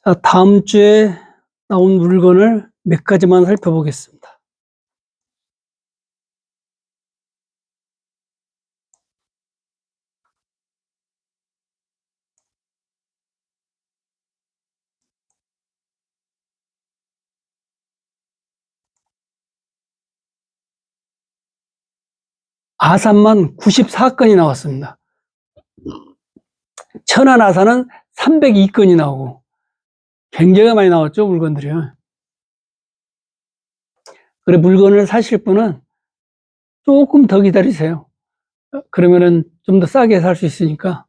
자, 다음 주에 나온 물건을 몇 가지만 살펴보겠습니다. 아산만 94건이 나왔습니다. 천안 아산은 302건이 나오고 굉장히 많이 나왔죠, 물건들이요. 그래, 물건을 사실 분은 조금 더 기다리세요. 그러면은 좀 더 싸게 살 수 있으니까.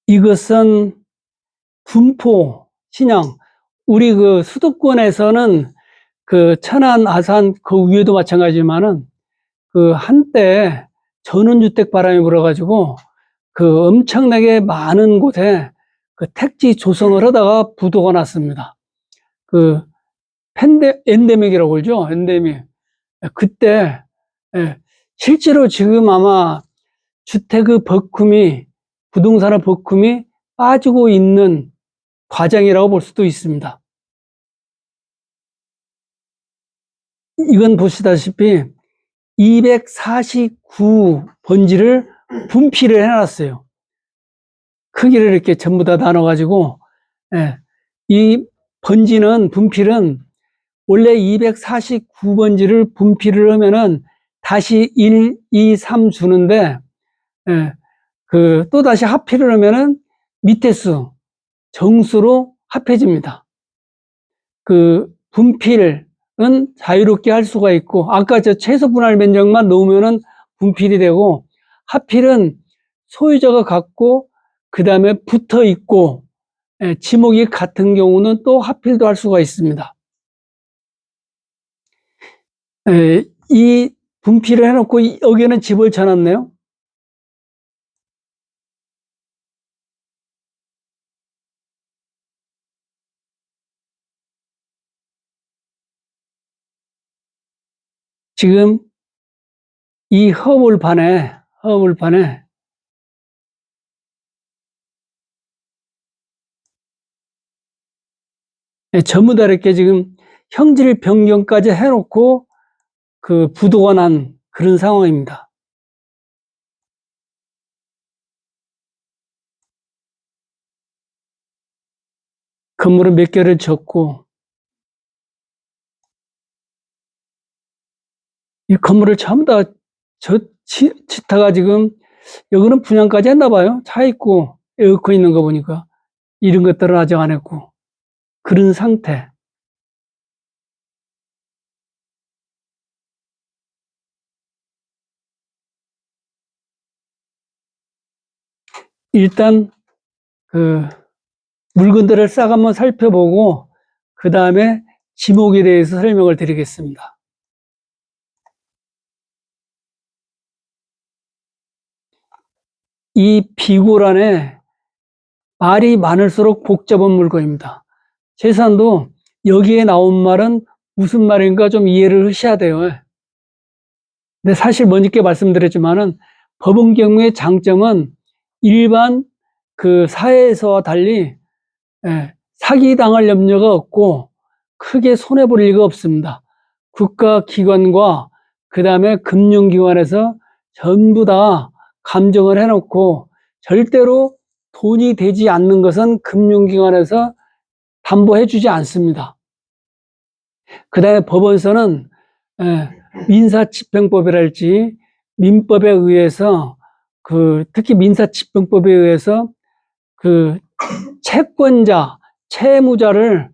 이것은 군포, 신양. 우리 그 수도권에서는 그 천안, 아산 그 위에도 마찬가지지만은 그 한때 전원주택 바람이 불어가지고 그 엄청나게 많은 곳에 그 택지 조성을 하다가 부도가 났습니다. 그 엔데믹이라고 그러죠. 엔데믹. 그때 예, 실제로 지금 아마 주택의 버금이 부동산의 버금이 빠지고 있는 과정이라고 볼 수도 있습니다. 이건 보시다시피 249번지를 분필을 해놨어요. 크기를 이렇게 전부 다 나눠가지고, 예, 이 번지는, 분필은 원래 249번지를 분필을 하면은 다시 1, 2, 3 주는데, 예, 또 다시 합필을 하면은 밑에 수, 정수로 합해집니다. 그 분필은 자유롭게 할 수가 있고, 아까 저 최소 분할 면적만 넣으면은 분필이 되고, 합필은 소유자가 갖고, 그 다음에 붙어 있고, 지목이 같은 경우는 또 합필도 할 수가 있습니다. 이 분필을 해놓고 여기에는 집을 쳐놨네요. 지금 이 허물판에 전부 다 이렇게 지금 형질 변경까지 해놓고 그 부도가 난 그런 상황입니다. 건물은 몇 개를 졌고, 이 건물을 전부 다 짓다가 지금 여기는 분양까지 했나 봐요. 차 있고 에어컨 있는 거 보니까 이런 것들은 아직 안 했고 그런 상태. 일단 그 물건들을 싹 한번 살펴보고 그 다음에 지목에 대해서 설명을 드리겠습니다. 이 비고란에 말이 많을수록 복잡한 물건입니다. 재산도 여기에 나온 말은 무슨 말인가 좀 이해를 하셔야 돼요. 근데 사실 먼저께 말씀드렸지만은 법원 경우의 장점은 일반 그 사회에서와 달리 사기당할 염려가 없고 크게 손해볼 리가 없습니다. 국가기관과 그 다음에 금융기관에서 전부 다 감정을 해놓고 절대로 돈이 되지 않는 것은 금융기관에서 담보해주지 않습니다. 그 다음에 법원서는 민사집행법이랄지 민법에 의해서 특히 민사집행법에 의해서 그 채권자, 채무자를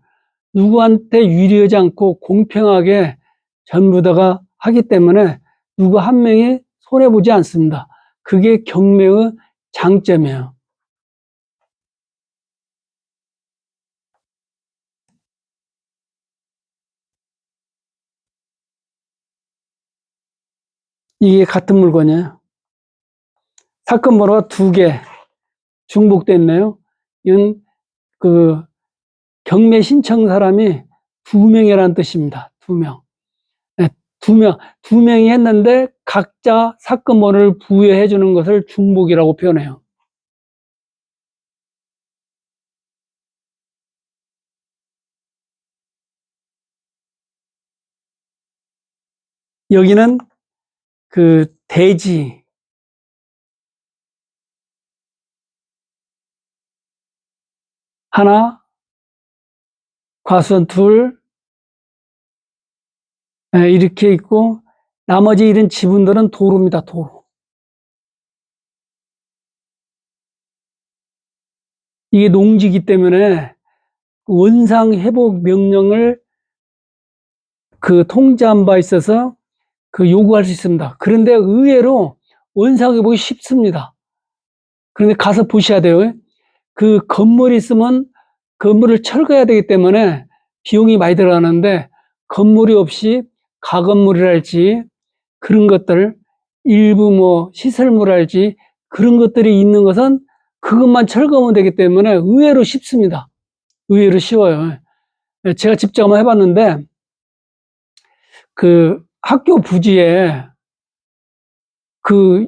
누구한테 유리하지 않고 공평하게 전부 다가 하기 때문에 누구 한 명이 손해보지 않습니다. 그게 경매의 장점이에요. 이게 같은 물건이에요. 사건 번호가 2개 중복됐네요. 이건 경매 신청 사람이 2명이라는 뜻입니다. 2명. 네, 2명이 했는데 각자 사건 번호를 부여해 주는 것을 중복이라고 표현해요. 여기는 그 대지, 하나, 과수원 둘, 이렇게 있고, 나머지 이런 지분들은 도로입니다, 도로. 이게 농지이기 때문에 원상 회복 명령을 그 통지한 바 있어서 그 요구할 수 있습니다. 그런데 의외로 원상 회복이 쉽습니다. 그런데 가서 보셔야 돼요. 그 건물이 있으면 건물을 철거해야 되기 때문에 비용이 많이 들어가는데, 건물이 없이 가건물이랄지 그런 것들, 일부 뭐 시설물이랄지 그런 것들이 있는 것은 그것만 철거하면 되기 때문에 의외로 쉽습니다. 의외로 쉬워요. 제가 직접 한번 해봤는데, 그 학교 부지에 그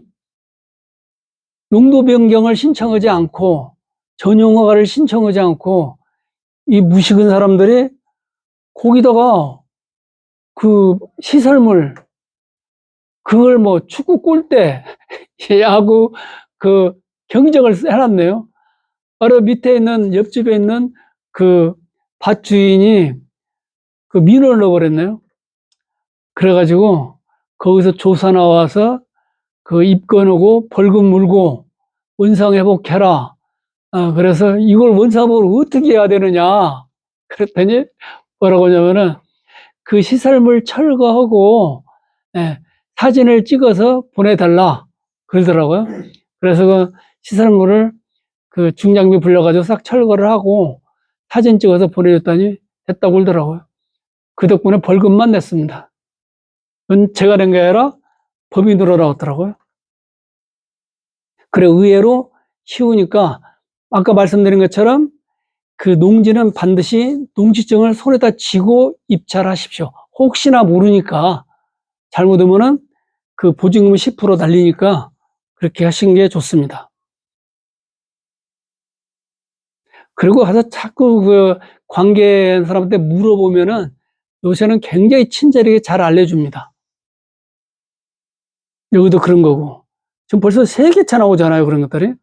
용도 변경을 신청하지 않고, 전용 허가를 신청하지 않고 이 무식한 사람들이 거기다가 그 시설물, 그걸 뭐 축구 골대, 야구 그 경정을 해놨네요. 바로 밑에 있는, 옆집에 있는 그 밭 주인이 그 민원을 넣어버렸네요. 그래가지고 거기서 조사 나와서 그 입건하고 벌금 물고 원상회복해라. 그래서 이걸 원상회복을 어떻게 해야 되느냐. 그랬더니 뭐라고 하냐면은 그 시설물 철거하고, 예, 사진을 찍어서 보내달라 그러더라고요. 그래서 그 시설물을 그 중장비 불러가지고 싹 철거를 하고 사진 찍어서 보내줬더니 됐다고 그러더라고요. 그 덕분에 벌금만 냈습니다. 그건 제가 낸 게 아니라 법이 늘어나왔더라고요. 그래, 의외로 쉬우니까 아까 말씀드린 것처럼 그 농지는 반드시 농지증을 손에다 쥐고 입찰하십시오. 혹시나 모르니까 잘못하면은 그 보증금 10% 날리니까 그렇게 하신 게 좋습니다. 그리고 가서 자꾸 그 관계 사람한테 물어보면은 요새는 굉장히 친절하게 잘 알려줍니다. 여기도 그런 거고. 지금 벌써 3개차 나오잖아요, 그런 것들이.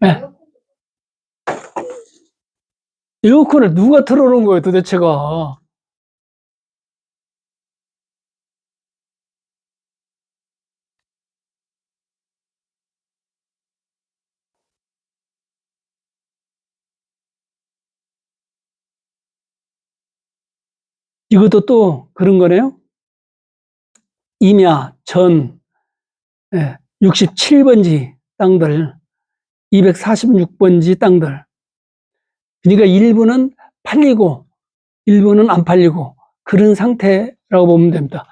네. 에어컨을 누가 틀어놓은 거예요, 도대체가. 이것도 또 그런 거네요. 임야, 전, 67번지 땅들, 246번지 땅들. 그러니까 일부는 팔리고, 일부는 안 팔리고, 그런 상태라고 보면 됩니다.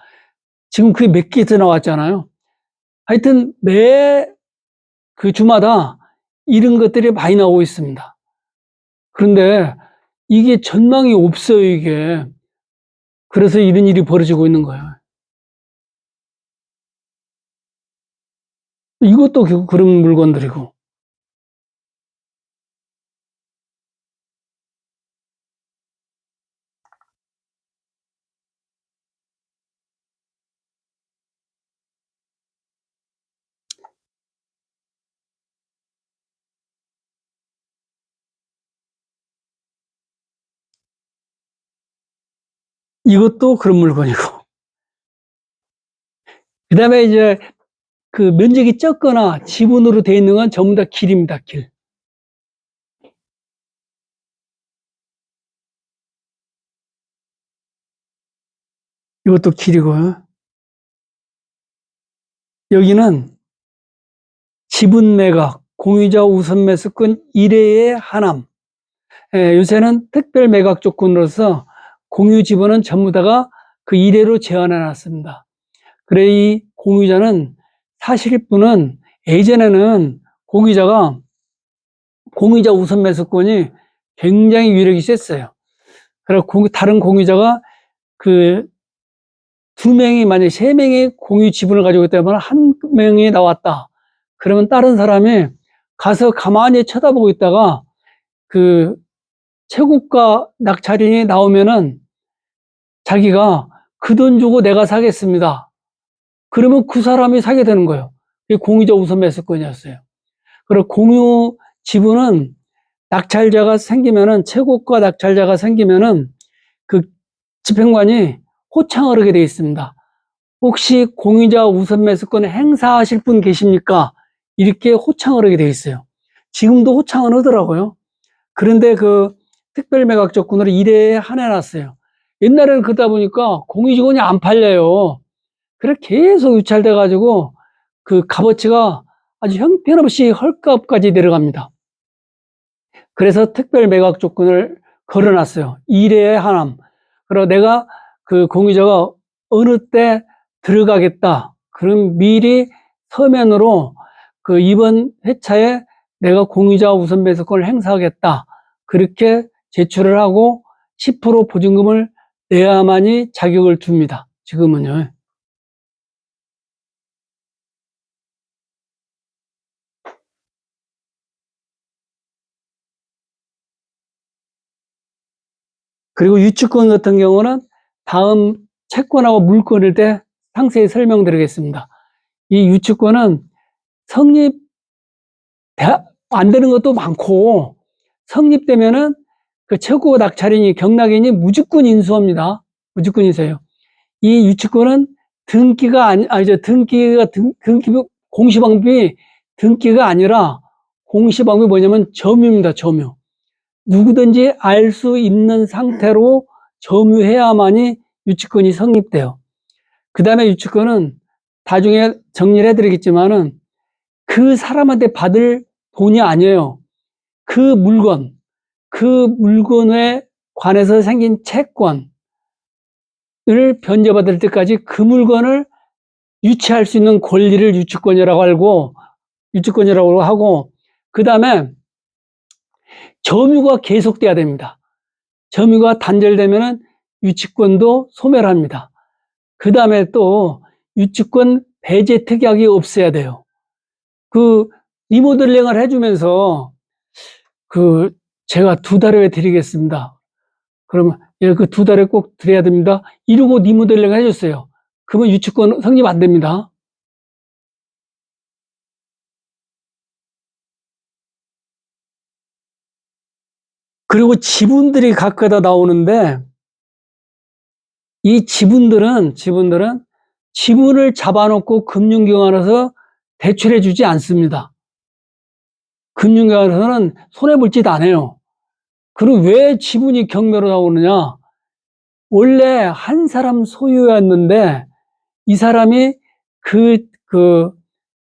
지금 그게 몇 개에서 나왔잖아요. 하여튼, 그 주마다 이런 것들이 많이 나오고 있습니다. 그런데 이게 전망이 없어요, 이게. 그래서 이런 일이 벌어지고 있는 거예요. 이것도 결국 그런 물건들이고. 이것도 그런 물건이고. 그 다음에 이제 그 면적이 적거나 지분으로 되어 있는 건 전부 다 길입니다, 길. 이것도 길이고요. 여기는 지분 매각, 공유자 우선 매수권 1회의 하남. 요새는 특별 매각 조건으로서 공유 지분은 전부 다가 그 1회로 제한해 놨습니다. 그래, 이 공유자는 사실 분은 예전에는 공유자가 공유자 우선 매수권이 굉장히 위력이 셌어요. 그래서 다른 공유자가 그 2명이 만약에 3명의 공유 지분을 가지고 있다면 1명이 나왔다. 그러면 다른 사람이 가서 가만히 쳐다보고 있다가 그 최고가 낙찰인이 나오면은 자기가 그 돈 주고 내가 사겠습니다. 그러면 그 사람이 사게 되는 거예요. 그게 공유자 우선 매수권이었어요. 그리고 공유 지분은 낙찰자가 생기면은, 최고가 낙찰자가 생기면은 그 집행관이 호창을 하게 되어 있습니다. 혹시 공유자 우선 매수권 행사하실 분 계십니까? 이렇게 호창을 하게 되어 있어요. 지금도 호창을 하더라고요. 그런데 그 특별 매각 조건으로 1회에 한해놨어요. 옛날에는 그러다 보니까 공유지분이 안 팔려요. 그래 계속 유찰돼 가지고 그 값어치가 아주 형편없이 헐값까지 내려갑니다. 그래서 특별 매각 조건을 걸어놨어요. 1회에 한함. 그리고 내가 그 공유자가 어느 때 들어가겠다. 그럼 미리 서면으로 그 이번 회차에 내가 공유자 우선 매수권을 행사하겠다. 그렇게 제출을 하고 10% 보증금을 내야만이 자격을 줍니다. 지금은요. 그리고 유치권 같은 경우는 다음 채권하고 물권일 때 상세히 설명드리겠습니다. 이 유치권은 성립 안 되는 것도 많고, 성립되면은 그 최고 낙찰인이 경락인이 무주권 인수합니다. 무주권 인수예요. 이 유치권은 등기 공시방법이 등기가 아니라 공시방법이 뭐냐면 점유입니다. 점유. 누구든지 알 수 있는 상태로 점유해야만이 유치권이 성립돼요. 그 다음에 유치권은 나중에 정리를 해드리겠지만은 그 사람한테 받을 돈이 아니에요. 그 물건에 관해서 생긴 채권을 변제받을 때까지 그 물건을 유치할 수 있는 권리를 유치권이라고 하고, 그 다음에 점유가 계속돼야 됩니다. 점유가 단절되면은 유치권도 소멸합니다. 그 다음에 또 유치권 배제 특약이 없어야 돼요. 그 리모델링을 해주면서 그 제가 2달 후에 드리겠습니다. 그러면 예, 그 2달에 꼭 드려야 됩니다. 이러고 리모델링 해줬어요. 그러면 유치권 성립 안 됩니다. 그리고 지분들이 각각다 나오는데, 이 지분들은 지분을 잡아놓고 금융기관에서 대출해 주지 않습니다. 금융기관에서는 손해볼 짓 안 해요. 그리고 왜 지분이 경매로 나오느냐? 원래 한 사람 소유였는데 이 사람이 그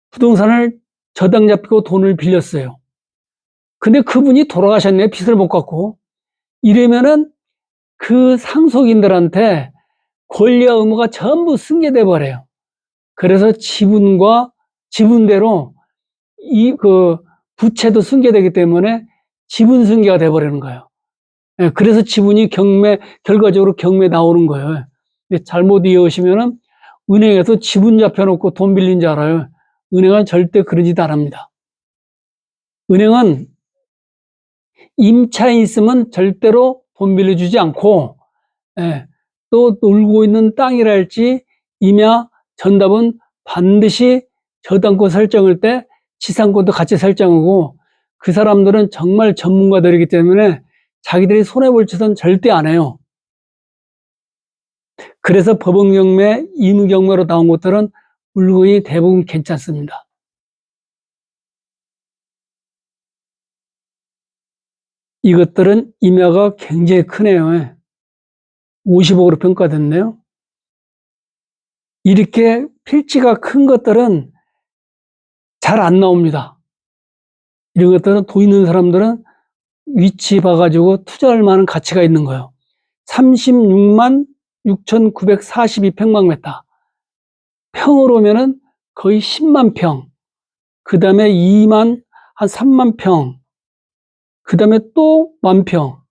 부동산을 저당 잡히고 돈을 빌렸어요. 근데 그분이 돌아가셨네, 빚을 못 갚고. 이러면은 그 상속인들한테 권리와 의무가 전부 승계돼 버려요. 그래서 지분대로 부채도 승계되기 때문에 지분 승계가 돼 버리는 거예요. 예, 그래서 지분이 결과적으로 경매 나오는 거예요. 근데 잘못 이해하시면은 은행에서 지분 잡혀놓고 돈 빌린 줄 알아요. 은행은 절대 그런 짓 안 합니다. 은행은 임차인 있으면 절대로 돈 빌려주지 않고, 예, 또 놀고 있는 땅이랄지 임야 전답은 반드시 저당권 설정할 때 지상권도 같이 설정하고, 그 사람들은 정말 전문가들이기 때문에 자기들이 손해볼 짓은 절대 안 해요. 그래서 법원경매, 임의경매로 나온 것들은 물건이 대부분 괜찮습니다. 이것들은 임야가 굉장히 크네요. 50억으로 평가됐네요. 이렇게 필지가 큰 것들은 잘 안 나옵니다. 이런 것들은 돈 있는 사람들은 위치 봐가지고 투자할 만한 가치가 있는 거예요. 36만 6,942평방미터. 평으로 오면은 거의 10만 평. 그 다음에 한 3만 평. 그 다음에 또 10,000평.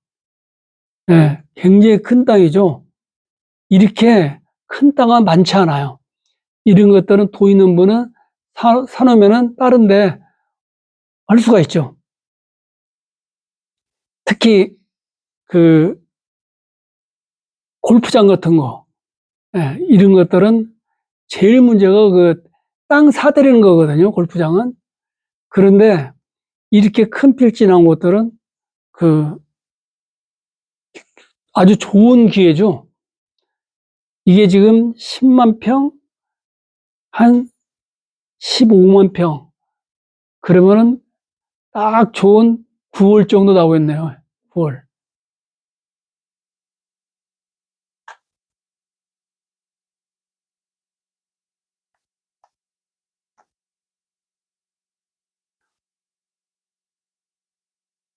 예, 굉장히 큰 땅이죠. 이렇게 큰 땅은 많지 않아요. 이런 것들은 돈 있는 분은 사놓으면은 다른데 할 수가 있죠. 특히 그 골프장 같은 거, 예, 이런 것들은 제일 문제가 그 땅 사들이는 거거든요. 골프장은. 그런데 이렇게 큰 필지 나온 것들은 그 아주 좋은 기회죠. 이게 지금 10만 평, 한 15만 평. 그러면은 딱 좋은 9월 정도 나오겠네요. 9월.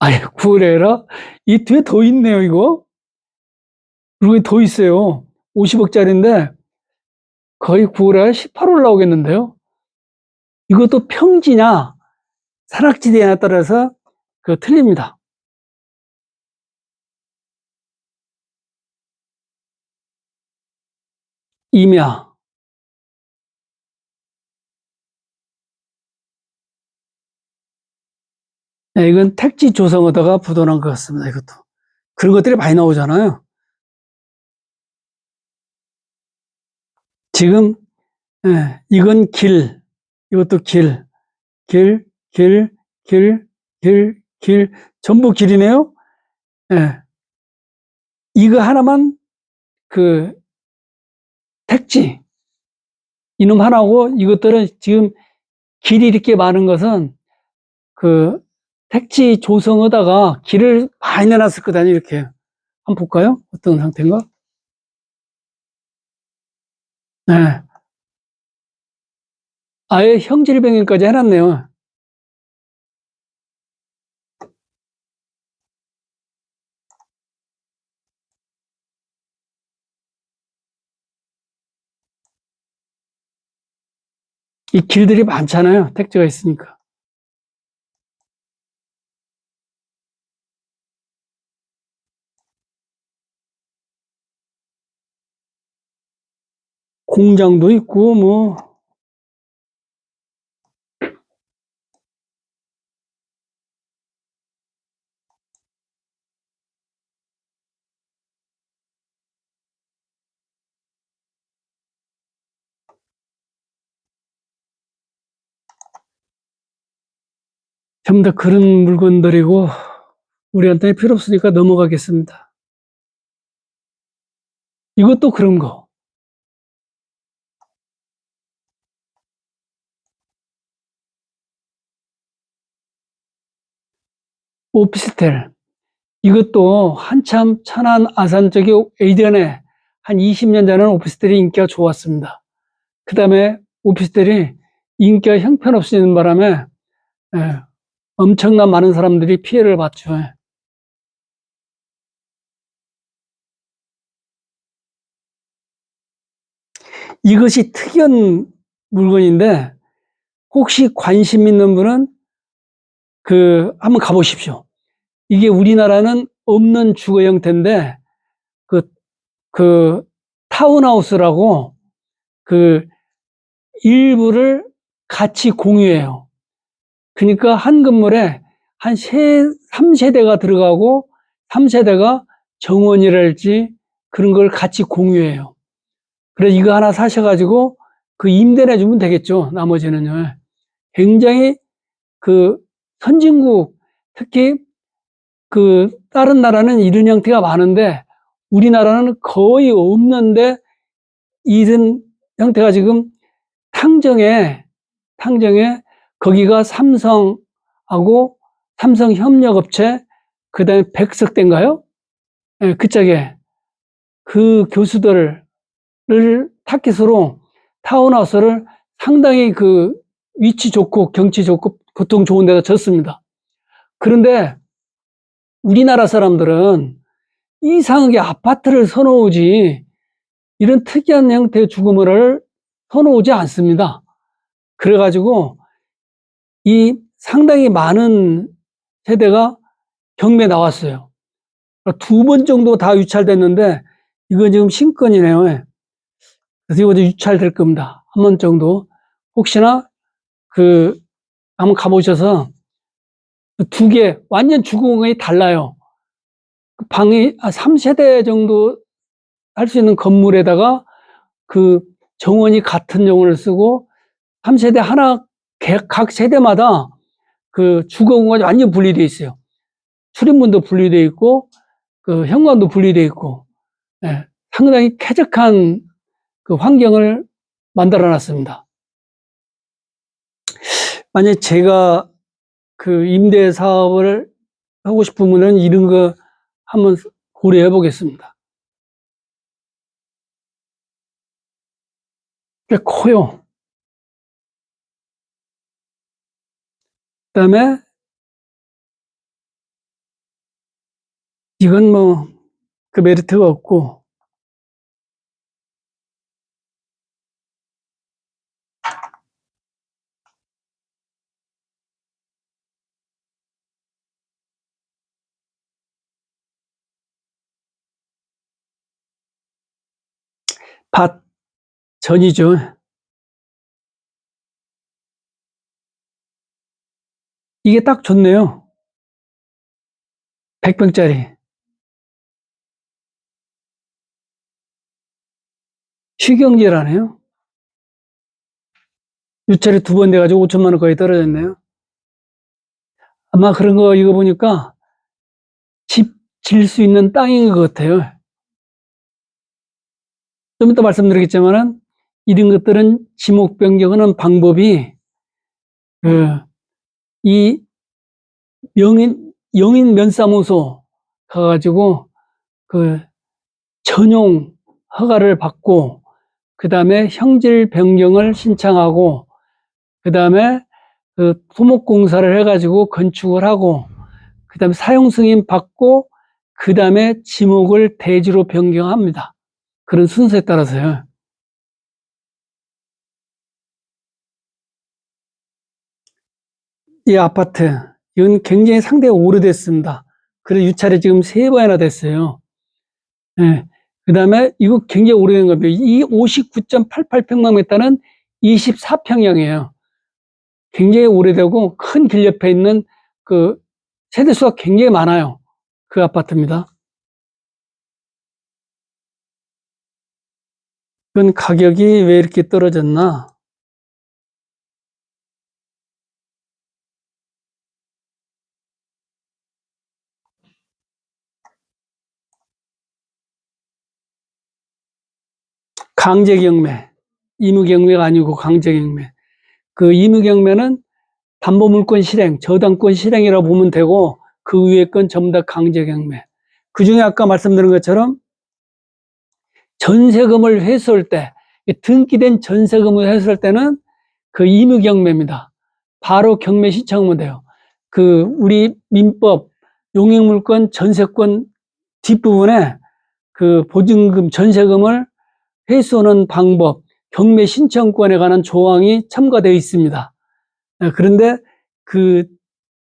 아니, 9월에 아니라 이 뒤에 더 있네요, 이거. 그리고 더 있어요. 50억짜리인데 거의 9월에 18월 나오겠는데요. 이것도 평지냐, 산악지대에 따라서 그 틀립니다. 임야. 네, 이건 택지 조성하다가 부도난 것 같습니다, 이것도. 그런 것들이 많이 나오잖아요. 지금, 예, 이건 길, 이것도 길, 길, 길, 길, 길, 길, 전부 길이네요. 예, 이거 하나만 그 택지, 이놈 하나고 이것들은 지금 길이 이렇게 많은 것은 그 택지 조성하다가 길을 많이 내놨을 거다, 이렇게. 한번 볼까요? 어떤 상태인가? 네. 아예 형질병행까지 해놨네요. 이 길들이 많잖아요. 택지가 있으니까. 공장도 있고, 뭐, 전부 다 그런 물건들이고, 우리한테 필요 없으니까 넘어가겠습니다. 이것도 그런 거. 오피스텔. 이것도 한참 천안, 아산 쪽이 예전에 한 20년 전에는 오피스텔이 인기가 좋았습니다. 그 다음에 오피스텔이 인기가 형편없어지는 바람에 예, 엄청난 많은 사람들이 피해를 봤죠. 이것이 특이한 물건인데 혹시 관심 있는 분은 그 한번 가보십시오. 이게 우리나라는 없는 주거 형태인데 그, 그 타운하우스라고 그 일부를 같이 공유해요. 그러니까 한 건물에 한 3세대가 들어가고 3세대가 정원이랄지 그런 걸 같이 공유해요. 그래서 이거 하나 사셔가지고 그 임대 내주면 되겠죠. 나머지는요. 굉장히 그 선진국, 특히 그 다른 나라는 이런 형태가 많은데 우리나라는 거의 없는데 이런 형태가 지금 탕정에 거기가 삼성하고 삼성협력업체 그다음에 백석대인가요? 네, 그 짝에 그 교수들을 타깃으로 타운하우스를 상당히 그 위치 좋고 경치 좋고 교통 좋은 데다 졌습니다. 그런데 우리나라 사람들은 이상하게 아파트를 선호하지 이런 특이한 형태의 주거물을 선호하지 않습니다. 그래가지고 이 상당히 많은 세대가 경매 나왔어요. 2번 정도 다 유찰됐는데 이건 지금 신건이네요. 그래서 이거 유찰될 겁니다. 한 번 정도. 혹시나 한번 가보셔서 2개 완전 주공이 달라요. 방이 3세대 정도 할 수 있는 건물에다가 정원이 같은 정원을 쓰고 3세대 하나 각 세대마다 주거 공간이 완전 분리되어 있어요. 출입문도 분리되어 있고 현관도 분리되어 있고, 예, 상당히 쾌적한 환경을 만들어 놨습니다. 만약 제가 임대 사업을 하고 싶으면은 이런 거 한번 고려해 보겠습니다. 꽤 커요. 그다음에 이건 메리트가 없고, 밭 전이죠. 이게 딱 좋네요. 100평짜리. 휴경지라네요. 유찰이 2번 돼가지고 5천만 원까지 떨어졌네요. 아마 그런 거 이거 보니까 집 질 수 있는 땅인 것 같아요. 좀 이따 말씀드리겠지만은 이런 것들은 지목 변경하는 방법이 이 영인 면사무소 가가지고 전용 허가를 받고 그다음에 형질 변경을 신청하고 그다음에 토목공사를 해가지고 건축을 하고 그다음에 사용 승인 받고 그다음에 지목을 대지로 변경합니다. 그런 순서에 따라서요. 이 아파트 이건 굉장히 상당히 오래됐습니다. 그래서 유찰이 지금 3번이나 됐어요. 예. 그다음에 이거 굉장히 오래된 겁니다. 이 59.88평방미터는 24평형이에요. 굉장히 오래되고 큰 길 옆에 있는 세대수가 굉장히 많아요. 그 아파트입니다. 그건 가격이 왜 이렇게 떨어졌나? 강제경매. 임의경매가 아니고 강제경매. 임의경매는 담보물권 실행, 저당권 실행이라고 보면 되고 그 위에 건 전부 다 강제경매. 그중에 아까 말씀드린 것처럼 전세금을 회수할 때, 등기된 전세금을 회수할 때는 임의경매입니다. 바로 경매 신청하면 돼요. 우리 민법 용익물권 전세권 뒷부분에 보증금 전세금을 회수하는 방법, 경매 신청권에 관한 조항이 첨가되어 있습니다. 그런데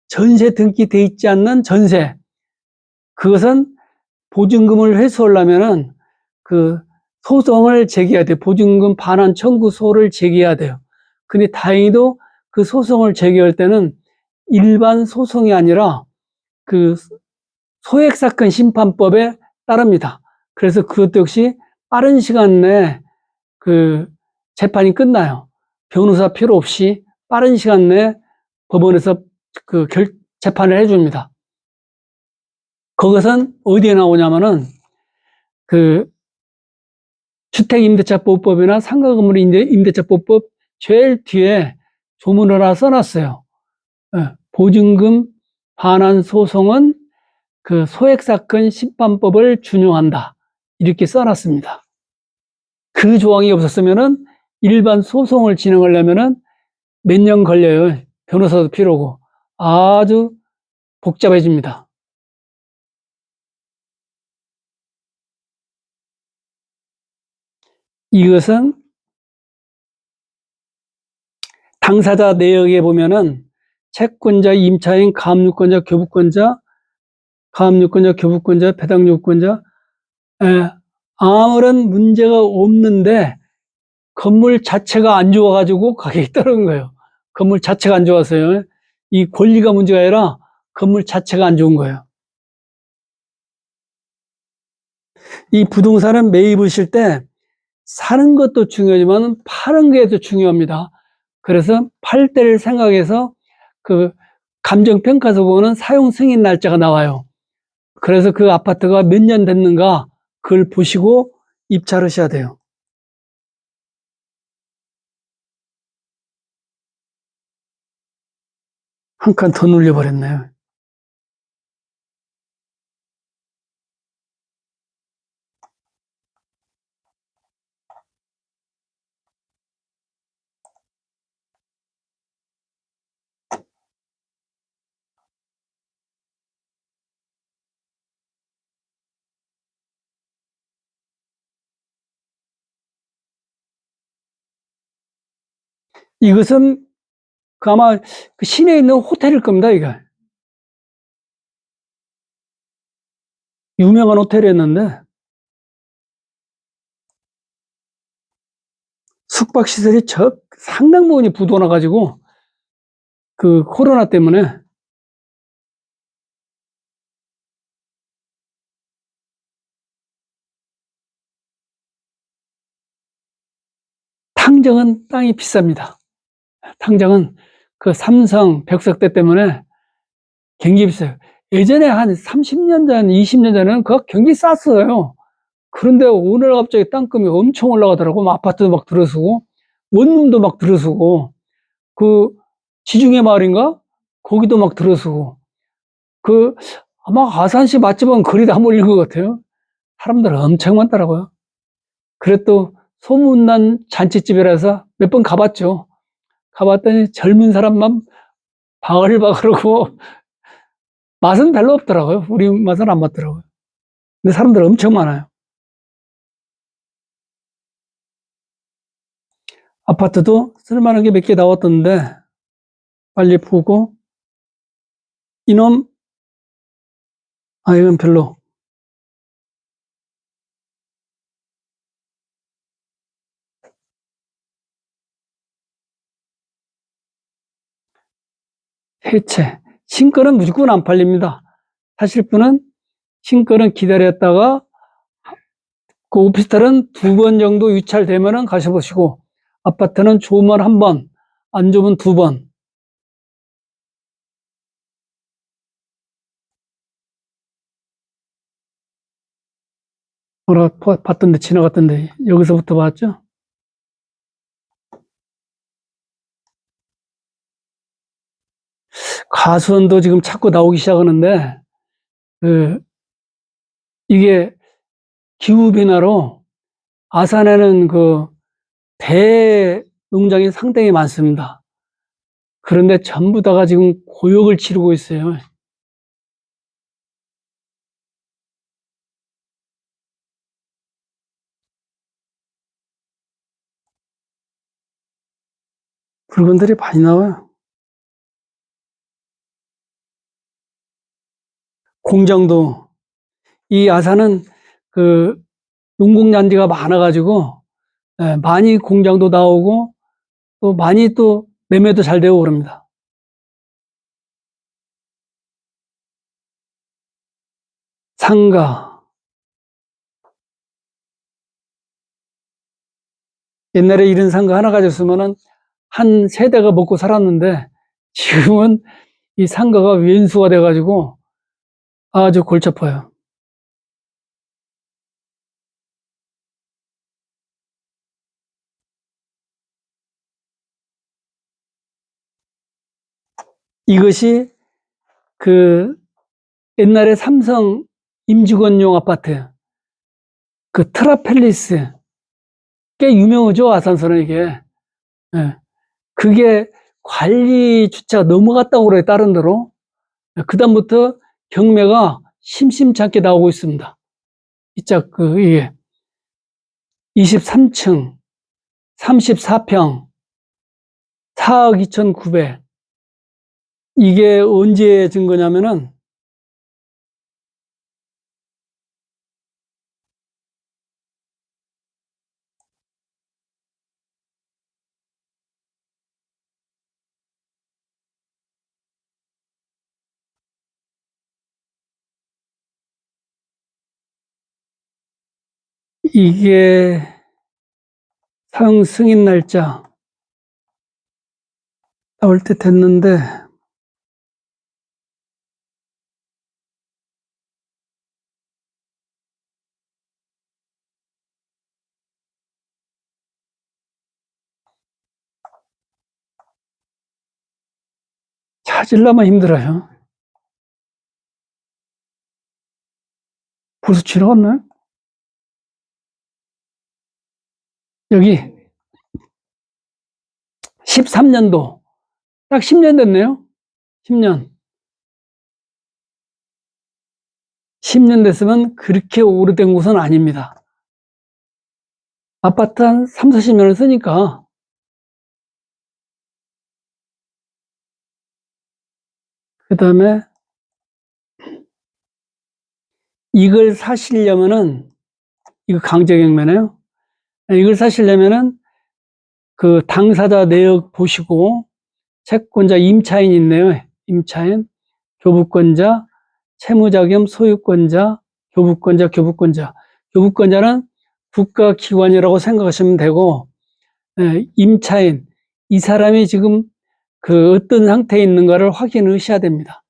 전세 등기되어 있지 않는 전세, 그것은 보증금을 회수하려면은 소송을 제기해야 돼요. 보증금 반환 청구소를 제기해야 돼요. 근데 다행히도 소송을 제기할 때는 일반 소송이 아니라 소액사건 심판법에 따릅니다. 그래서 그것도 역시 빠른 시간 내에 재판이 끝나요. 변호사 필요 없이 빠른 시간 내에 법원에서 재판을 해줍니다. 그것은 어디에 나오냐면은 주택임대차보호법이나 상가건물 임대차보호법 제일 뒤에 조문을 하나 써놨어요. 보증금 반환 소송은 소액사건 심판법을 준용한다. 이렇게 써놨습니다. 그 조항이 없었으면은 일반 소송을 진행하려면은 몇 년 걸려요. 변호사도 필요고. 아주 복잡해집니다. 이것은 당사자 내역에 보면은 채권자, 임차인, 감유권자, 교부권자, 가압유권자, 교부권자, 배당유권자, 아무런 문제가 없는데 건물 자체가 안 좋아가지고 가격이 떨어진 거예요. 건물 자체가 안 좋아서요. 이 권리가 문제가 아니라 건물 자체가 안 좋은 거예요. 이 부동산은 매입하실 때 사는 것도 중요하지만 파는 게 더 중요합니다. 그래서 팔 때를 생각해서 그 감정평가서 보는 사용 승인 날짜가 나와요. 그래서 그 아파트가 몇 년 됐는가 그걸 보시고 입찰 하셔야 돼요. 한 칸 더 눌려버렸네요. 이것은 그 아마 그 시내에 있는 호텔일 겁니다, 이거. 유명한 호텔이었는데 숙박시설이 상당 부분이 부도나가지고 그 코로나 때문에 탕정은 땅이 비쌉니다. 탕정은 그 삼성 벽석대 때문에 굉장히 비싸요. 예전에 한 30년 전, 20년 전에는 그거 굉장히 쌌어요. 그런데 오늘 갑자기 땅값이 엄청 올라가더라고. 막 아파트도 막 들어서고, 원룸도 막 들어서고, 그 지중해 마을인가? 거기도 막 들어서고, 그 아마 아산시 맛집은 거의 다 몰린 것 같아요. 사람들 엄청 많더라고요. 그래도 소문난 잔치집이라서 몇 번 가봤죠. 가봤더니 젊은 사람만 바글바글하고 맛은 별로 없더라고요. 우리 맛은 안 맞더라고요. 근데 사람들 엄청 많아요. 아파트도 쓸만한 게 몇 개 나왔던데 빨리 보고 이놈 이건 별로. 해체. 신거는 무조건 안 팔립니다. 사실 분은 신거는 기다렸다가 그 오피스텔은 2번 정도 유찰되면은 가셔보시고 아파트는 좋으면 1번, 안 좋으면 2번. 뭐라 봤던데 지나갔던데 여기서부터 봤죠? 가수원도 지금 자꾸 나오기 시작하는데 그 이게 기후 변화로 아산에는 그 대농장이 상당히 많습니다. 그런데 전부 다가 지금 고역을 치르고 있어요. 물건들이 많이 나와요. 공장도 이 아산은 그 농공단지가 많아가지고 많이 공장도 나오고 또 많이 또 매매도 잘 되고 그럽니다. 상가 옛날에 이런 상가 하나 가졌으면은 한 세대가 먹고 살았는데 지금은 이 상가가 왼수가 돼가지고 아주 골치 아파요. 이것이 그 옛날에 삼성 임직원용 아파트 그 트라펠리스 꽤 유명하죠. 아산서는 이게. 예. 그게 관리 주차가 넘어갔다고 그래요. 다른 데로. 그다음부터 경매가 심심찮게 나오고 있습니다. 이게 23층 34평 4억 2,900 이게 언제 증거냐면은 이게 사용 승인 날짜 나올 때 됐는데, 찾으려면 힘들어요. 벌써 지나갔나요? 여기 13년도. 딱 10년 됐네요. 10년. 10년 됐으면 그렇게 오래된 곳은 아닙니다. 아파트 한 3, 40년을 쓰니까. 그 다음에 이걸 사시려면은, 이거 강제경매네요. 이걸 사시려면은 그 당사자 내역 보시고 채권자 임차인 있네요. 임차인, 교부권자, 채무자 겸 소유권자, 교부권자, 교부권자. 교부권자는 국가기관이라고 생각하시면 되고, 임차인, 이 사람이 지금 그 어떤 상태에 있는가를 확인하셔야 됩니다.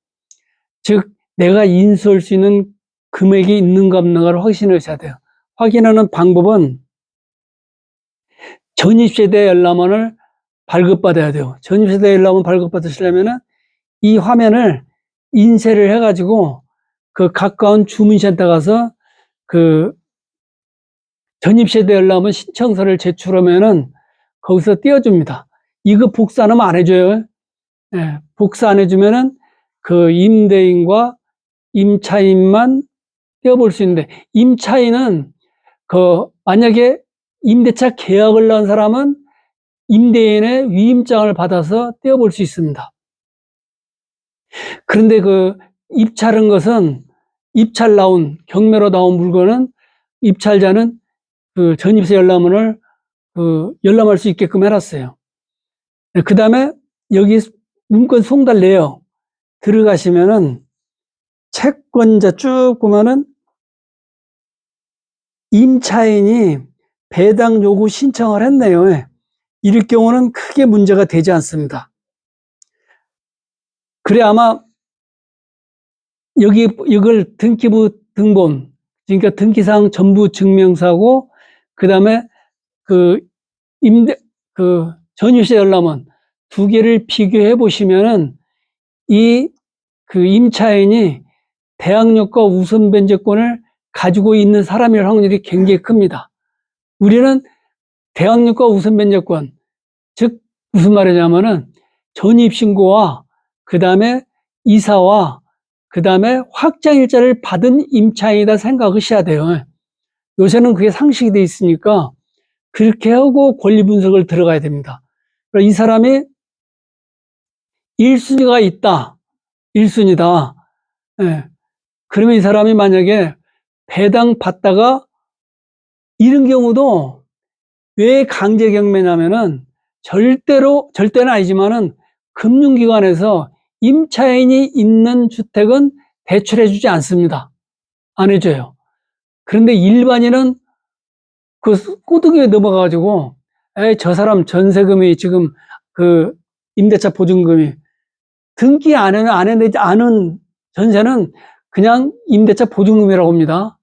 즉, 내가 인수할 수 있는 금액이 있는가 없는가를 확인하셔야 돼요. 확인하는 방법은 전입세대 열람원을 발급받아야 돼요. 전입세대 열람원 발급받으시려면은 이 화면을 인쇄를 해가지고 그 가까운 주민센터 가서 그 전입세대 열람원 신청서를 제출하면은 거기서 띄워줍니다. 이거 복사 안 하면 안 해줘요. 예, 복사 안 해주면은 그 임대인과 임차인만 띄워볼 수 있는데, 임차인은 그 만약에 임대차 계약을 한 사람은 임대인의 위임장을 받아서 떼어볼 수 있습니다. 그런데 그 입찰한 것은 입찰 나온, 경매로 나온 물건은 입찰자는 그 전입세 열람원을 그 열람할 수 있게끔 해놨어요. 그 다음에 여기 문건 송달 내역 들어가시면은 채권자 쭉 보면은 임차인이 배당 요구 신청을 했네요. 이럴 경우는 크게 문제가 되지 않습니다. 그래 아마 여기 이걸 등기부 등본, 그러니까 등기사항 전부 증명사고, 그 다음에 그 그 전유세 열람원 두 개를 비교해 보시면은 이 그 임차인이 대항력과 우선 변제권을 가지고 있는 사람일 확률이 굉장히 큽니다. 우리는 대항력과 우선 변제권, 즉 무슨 말이냐면은 전입신고와 그 다음에 이사와 그 다음에 확장일자를 받은 임차인이다 생각하셔야 돼요. 요새는 그게 상식이 돼 있으니까 그렇게 하고 권리 분석을 들어가야 됩니다. 이 사람이 1순위가 있다. 1순위다. 예. 그러면 이 사람이 만약에 배당 받다가 이런 경우도 왜 강제 경매냐면은 절대는 아니지만은 금융기관에서 임차인이 있는 주택은 대출해 주지 않습니다. 안 해줘요. 그런데 일반인은 그 꼬드기에 넘어가가지고, 저 사람 전세금이 지금 그 임대차 보증금이 등기 안 해내지 않은 전세는 그냥 임대차 보증금이라고 합니다.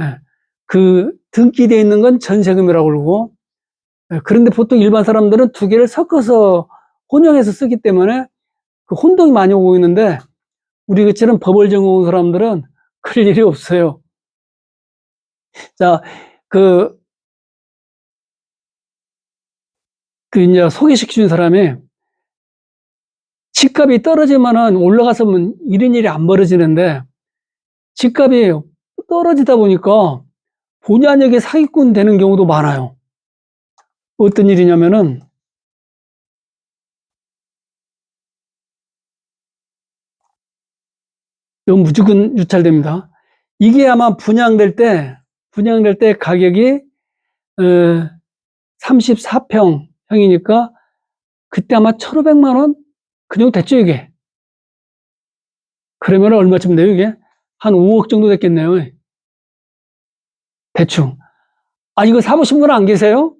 예. 그 등기되어 있는 건 전세금이라고 그러고, 그런데 보통 일반 사람들은 두 개를 섞어서 혼용해서 쓰기 때문에 그 혼동이 많이 오고 있는데, 우리 같이는 법을 전공한 사람들은 그럴 일이 없어요. 자, 그 이제 소개시켜준 사람이 집값이 떨어지면은 올라가서면 이런 일이 안 벌어지는데, 집값이 떨어지다 보니까 본의 아니게 사기꾼 되는 경우도 많아요. 어떤 일이냐면은, 이건 무조건 유찰됩니다. 이게 아마 분양될 때 가격이 34평형이니까 그때 아마 1,500만 원? 그 정도 됐죠, 이게. 그러면 얼마쯤 돼요, 이게? 한 5억 정도 됐겠네요. 대충. 아, 이거 사보신 분 안 계세요?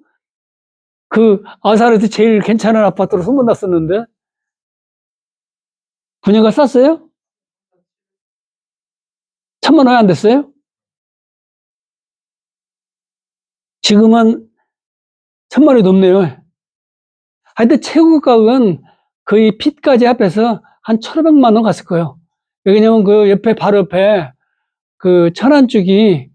그 아산에서 제일 괜찮은 아파트로 소문났었는데 분양가 쌌어요? 1,000만 원이 안 됐어요? 지금은 1,000만 원이 넘네요. 하여튼 최고가격은 거의 핏까지 합해서 한 1,500만 원 갔을 거예요. 왜냐면 그 옆에 바로 옆에 그 천안 쪽이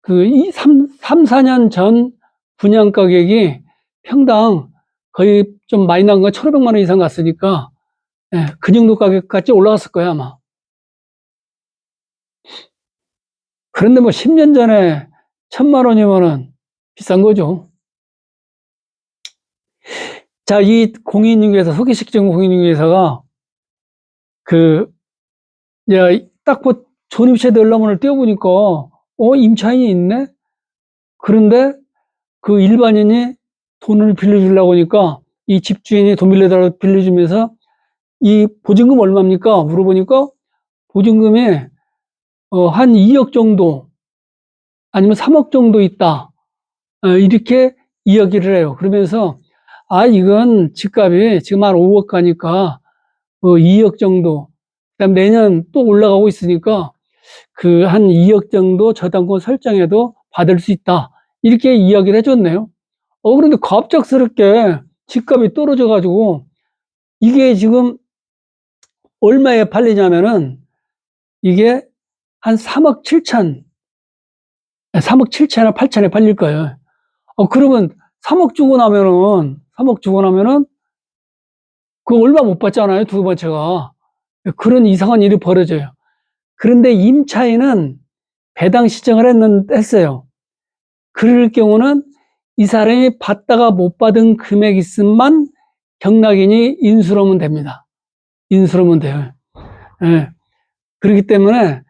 그 4년 전 분양 가격이 평당 거의 좀 많이 난 거 1,500만 원 이상 갔으니까 예, 그 정도 가격까지 올라갔을 거예요, 아마. 그런데 뭐 10년 전에 1,000만 원이면은 비싼 거죠. 자, 이 공인중개사, 소개시켜준 공인중개사가 그, 야, 딱 뭐 존입세대 연락문을 띄워보니까, 임차인이 있네? 그런데 그 일반인이 돈을 빌려주려고 하니까 이 집주인이 돈 빌려달라고 빌려주면서 이 보증금 얼마입니까? 물어보니까 보증금이 한 2억 정도 아니면 3억 정도 있다. 이렇게 이야기를 해요. 그러면서 아, 이건 집값이 지금 한 5억 가니까 2억 정도. 그다음 내년 또 올라가고 있으니까 그 한 2억 정도 저당권 설정해도 받을 수 있다. 이렇게 이야기를 해줬네요. 그런데 갑작스럽게 집값이 떨어져가지고 이게 지금 얼마에 팔리냐면은 이게 한 3억 7천, 3억 7천이나 8천에 팔릴 거예요. 그러면 3억 주고 나면은 그 얼마 못 받잖아요. 두 번째가. 그런 이상한 일이 벌어져요. 그런데 임차인은 배당 신청을 했어요. 그럴 경우는 이 사람이 받다가 못 받은 금액 있음만 경락인이 인수하면 됩니다. 인수하면 돼요. 예. 그렇기 때문에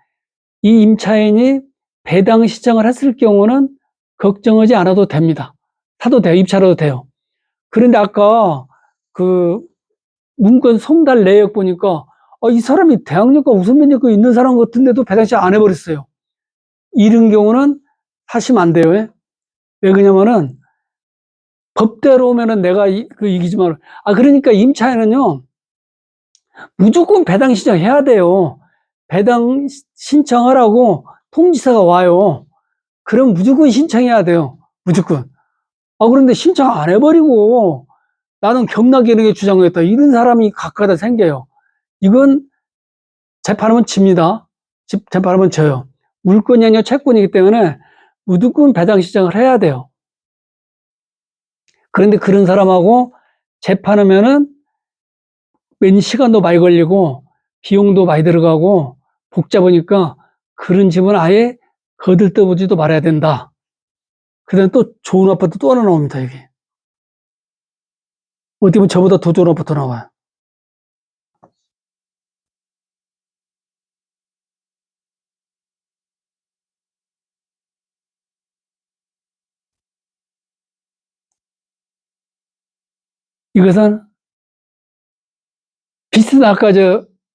이 임차인이 배당 신청을 했을 경우는 걱정하지 않아도 됩니다. 사도 돼요. 입찰해도 돼요. 그런데 아까 그 문건 송달 내역 보니까 이 사람이 대학력과 우수 면접과 있는 사람 같은데도 배당 신청 안 해버렸어요. 이런 경우는 하시면 안 돼요. 왜 그러냐면은 법대로 오면은 내가 이기지만 그러니까 임차인은요 무조건 배당 신청해야 돼요. 배당 신청하라고 통지서가 와요. 그럼 무조건 신청해야 돼요. 무조건. 그런데 신청 안 해버리고 나는 경락이라는 게 주장했다. 이런 사람이 가끔가다 생겨요. 이건 재판하면 집니다. 재판하면 져요. 물건이 아니라 채권이기 때문에 무조건 배당 신청을 해야 돼요. 그런데 그런 사람하고 재판하면은 왠 시간도 많이 걸리고 비용도 많이 들어가고 복잡하니까 그런 집은 아예 거들떠보지도 말아야 된다. 그 다음에 또 좋은 아파트 또 하나 나옵니다, 이게. 어떻게 보면 저보다 더 좋은 아파트 나와요. 이것은 비슷한 아까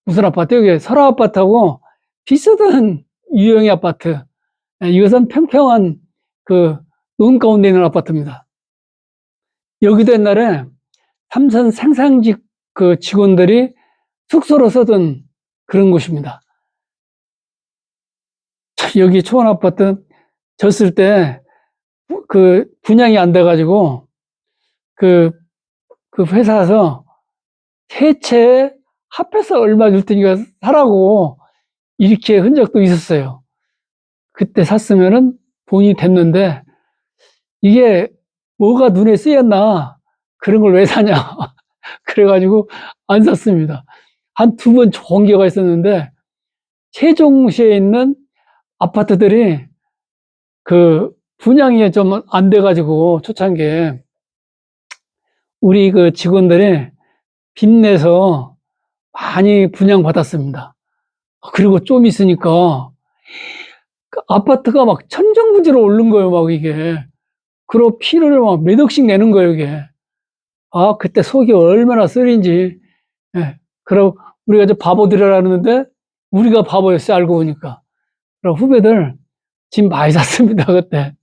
무슨 아파트? 여기 설화 아파트하고 비슷한 유형의 아파트. 이것은 평평한 논 가운데 있는 아파트입니다. 여기도 옛날에 삼선 생산직 직원들이 숙소로 쓰던 그런 곳입니다. 여기 초원 아파트 졌을 때 분양이 안 돼가지고 그 회사에서 세 채 합해서 얼마 줄 테니까 사라고 이렇게 흔적도 있었어요. 그때 샀으면은 돈이 됐는데 이게 뭐가 눈에 쓰였나 그런 걸 왜 사냐 그래가지고 안 샀습니다. 한 두 번 좋은 기회가 있었는데 세종시에 있는 아파트들이 분양이 좀 안 돼가지고 초창기에 우리 직원들이 빚내서 많이 분양받았습니다. 그리고 좀 있으니까 아파트가 막 천정부지로 오른 거예요, 막 이게. 그리고 피를 막 몇 억씩 내는 거예요, 이게. 그때 속이 얼마나 쓰린지. 예. 그리고 우리가 이제 바보들이라는데 우리가 바보였어요, 알고 보니까. 그리고 후배들 집 많이 샀습니다, 그때.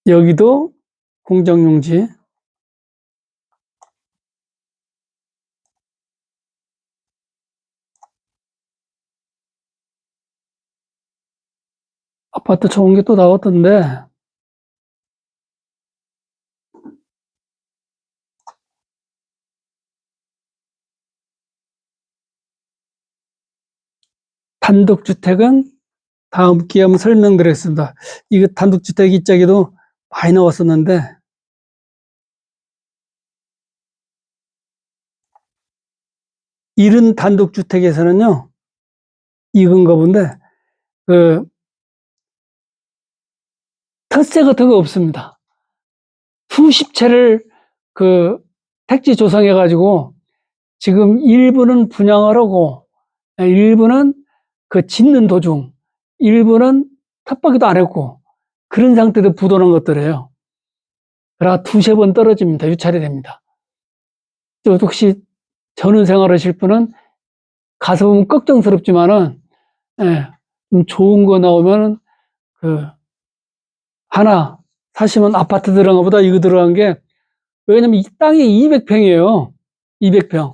여기도 공정용지. 아파트 좋은 게 또 나왔던데, 단독주택은 다음 기회에 한번 설명드리겠습니다. 이거 단독주택 입자기도 많이 나왔었는데, 이런 단독주택에서는요, 이건가 본데, 그, 텃세 같은 거 없습니다. 수십 채를 그 택지 조성해가지고 지금 일부는 분양을 하고, 일부는 그 짓는 도중, 일부는 텃밭기도 안 했고, 그런 상태도 부도난 것들이에요. 그러나 두세 번 떨어집니다. 유찰이 됩니다. 또 혹시 전원 생활하실 분은 가서 보면 걱정스럽지만은, 예, 좀 좋은 거 나오면 그 하나 사시면 아파트 들어간 것보다 이거 들어간 게, 왜냐면 이 땅이 200평이에요. 200평.